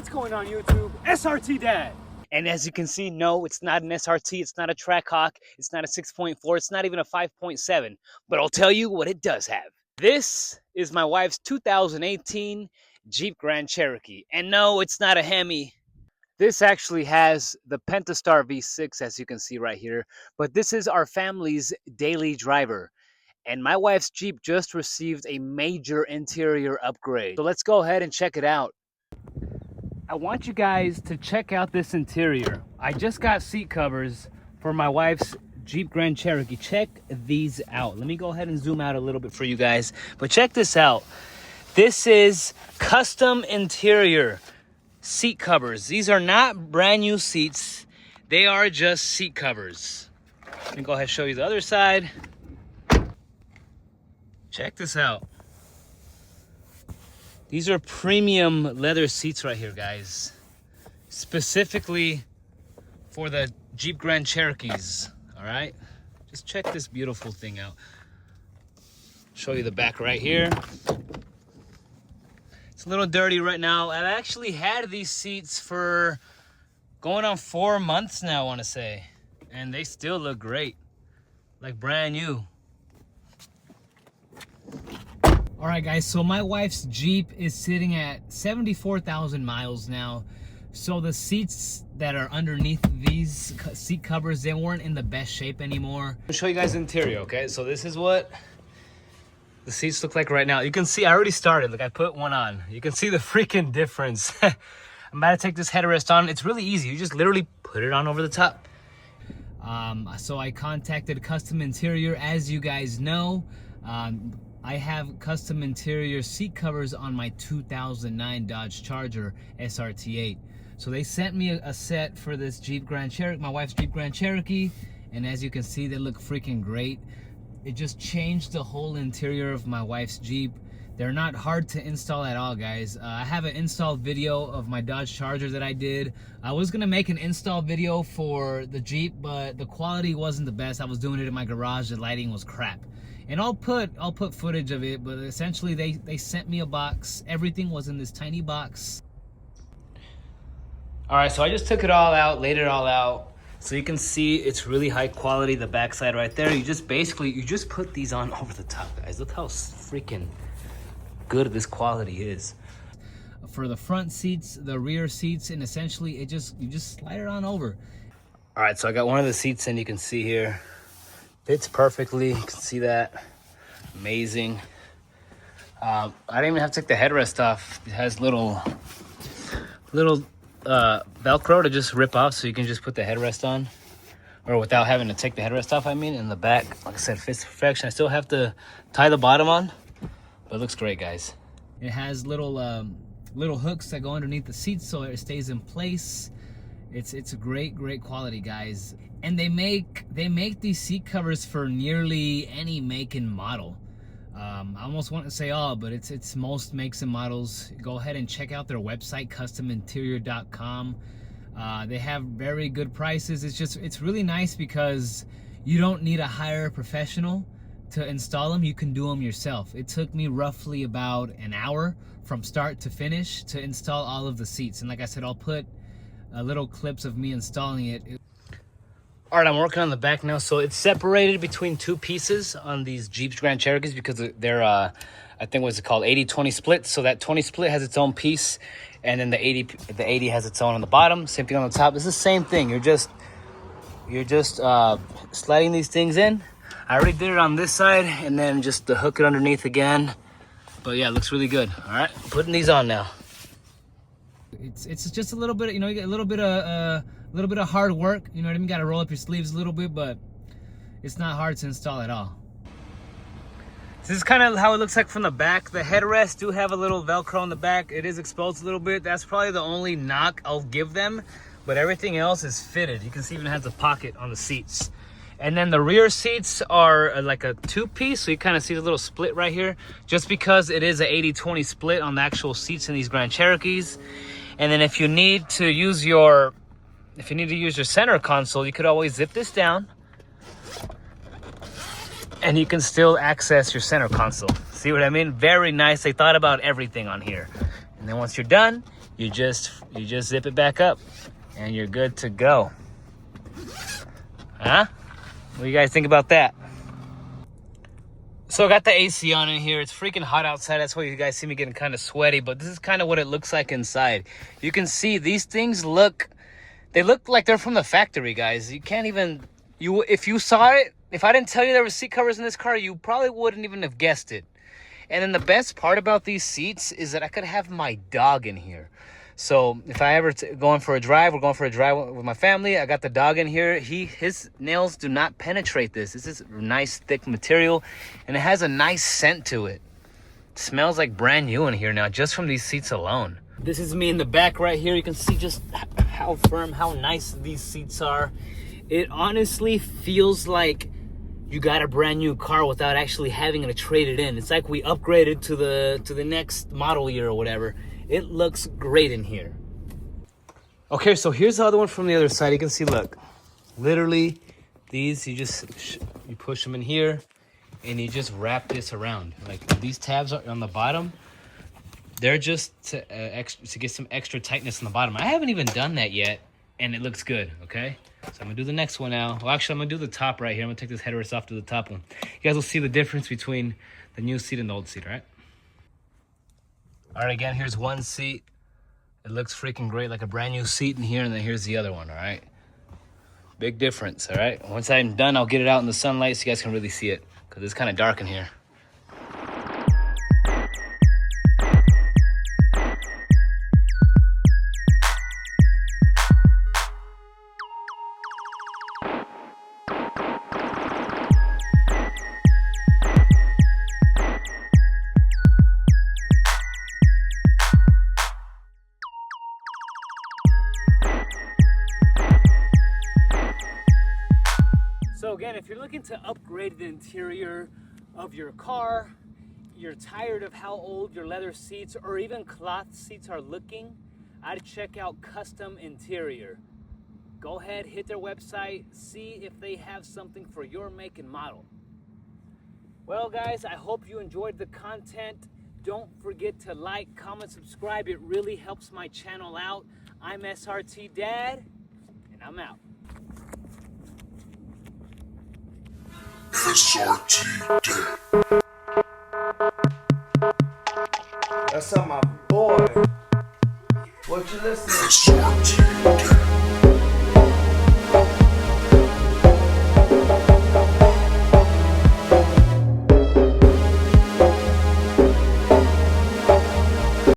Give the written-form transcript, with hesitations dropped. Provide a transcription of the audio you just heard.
What's going on YouTube? SRT Dad. And as you can see, no, it's not an SRT, it's not a Trackhawk, it's not a 6.4, it's not even a 5.7. But I'll tell you what it does have. This is my wife's 2018 Jeep Grand Cherokee. And no, it's not a Hemi. This actually has the Pentastar V6, as you can see right here. But this is our family's daily driver. And my wife's Jeep just received a major interior upgrade. So let's go ahead and check it out. I want you guys to check out this interior. I just got seat covers for my wife's Jeep Grand Cherokee. Check these out. Let me go ahead and zoom out a little bit for you guys. But check this out. This is custom interior seat covers. These are not brand new seats. They are just seat covers. Let me go ahead and show you the other side. Check this out. These are premium leather seats right here, guys. Specifically for the Jeep Grand Cherokees, all right? Just check this beautiful thing out. Show you the back right here. It's a little dirty right now. I've actually had these seats for going on 4 months now, I wanna say. And they still look great, like brand new. All right, guys, so my wife's Jeep is sitting at 74,000 miles now. So the seats that are underneath these seat covers, they weren't in the best shape anymore. I'll show you guys the interior, okay? So this is what the seats look like right now. You can see, I already started, like I put one on. You can see the freaking difference. I'm about to take this headrest on. It's really easy. You just literally put it on over the top. So I contacted Custom Interior. As you guys know, I have custom interior seat covers on my 2009 Dodge Charger SRT8. So they sent me a set for this Jeep Grand Cherokee, my wife's Jeep Grand Cherokee, and as you can see, they look freaking great. It just changed the whole interior of my wife's Jeep. They're not hard to install at all, guys. I have an install video of my Dodge Charger that I did. I was gonna make an install video for the Jeep, but the quality wasn't the best. I was doing it in my garage, the lighting was crap. And I'll put footage of it, but essentially they sent me a box. Everything was in this tiny box. All right, so I just took it all out, laid it all out. So you can see it's really high quality, the backside right there. You just put these on over the top, guys. Look how freaking good this quality is. For the front seats, the rear seats, and essentially you just slide it on over. All right, so I got one of the seats in, you can see here. Fits perfectly, you can see that. Amazing. I didn't even have to take the headrest off. It has little Velcro to just rip off, so you can just put the headrest on. Or without having to take the headrest off, I mean. In the back, like I said, fits perfection. I still have to tie the bottom on, but it looks great, guys. It has little hooks that go underneath the seats so it stays in place. It's a great quality, guys. And they make these seat covers for nearly any make and model. I almost want to say all, but it's most makes and models. Go ahead and check out their website, custominterior.com. They have very good prices. It's really nice because you don't need to hire a professional to install them. You can do them yourself. It took me roughly about an hour from start to finish to install all of the seats. And like I said, I'll put little clips of me installing it. All right, I'm working on the back now. So it's separated between two pieces on these Jeep Grand Cherokees because they're, I think what's it called, 80-20 split. So that 20 split has its own piece, and then the 80 has its own on the bottom. Same thing on the top. It's the same thing. You're just sliding these things in. I already did it on this side, and then just to hook it underneath again. But yeah, it looks really good. All right, putting these on now. It's just a little bit, you know, you get a little bit of hard work, you know what I mean? Got to roll up your sleeves a little bit, but it's not hard to install at all. This is kind of how it looks like from the back. The headrests do have a little Velcro in the back. It is exposed a little bit. That's probably the only knock I'll give them, but everything else is fitted. You can see it even has a pocket on the seats. And then the rear seats are like a two-piece, so you kind of see the little split right here, just because it is an 80-20 split on the actual seats in these Grand Cherokees. And then if you need to use your center console, you could always zip this down and you can still access your center console. See what I mean? Very nice. They thought about everything on here. And then once you're done, you just zip it back up and you're good to go. Huh? What do you guys think about that? So I got the AC on in here. It's freaking hot outside. That's why you guys see me getting kind of sweaty, but this is kind of what it looks like inside. You can see these things look like they're from the factory, guys. You can't even, if you saw it, if I didn't tell you there were seat covers in this car, you probably wouldn't even have guessed it. And then the best part about these seats is that I could have my dog in here. So if I ever going for a drive, we're going for a drive with my family, I got the dog in here. His nails do not penetrate this. This is nice thick material, and it has a nice scent to it. It smells like brand new in here now, just from these seats alone. This is me in the back right here. You can see just how firm, how nice these seats are. It honestly feels like you got a brand new car without actually having to trade it in. It's like we upgraded to the next model year or whatever. It looks great in here. Okay, so here's the other one from the other side. You can see, look, literally these, you push them in here and you just wrap this around. Like these tabs are on the bottom. They're just to get some extra tightness on the bottom. I haven't even done that yet, and it looks good, okay? So I'm gonna do the next one now. Well, actually, I'm gonna do the top right here. I'm gonna take this headrest off to the top one. You guys will see the difference between the new seat and the old seat, all right? All right, again, here's one seat. It looks freaking great, like a brand new seat in here, and then here's the other one, all right? Big difference, all right? Once I'm done, I'll get it out in the sunlight so you guys can really see it, because it's kind of dark in here. So again, if you're looking to upgrade the interior of your car, you're tired of how old your leather seats or even cloth seats are looking, I'd check out Custom Interior. Go ahead, hit their website, see if they have something for your make and model. Well guys, I hope you enjoyed the content. Don't forget to like, comment, subscribe. It really helps my channel out. I'm SRT Dad, and I'm out. SRT Dad. That's on my boy. What you listening to?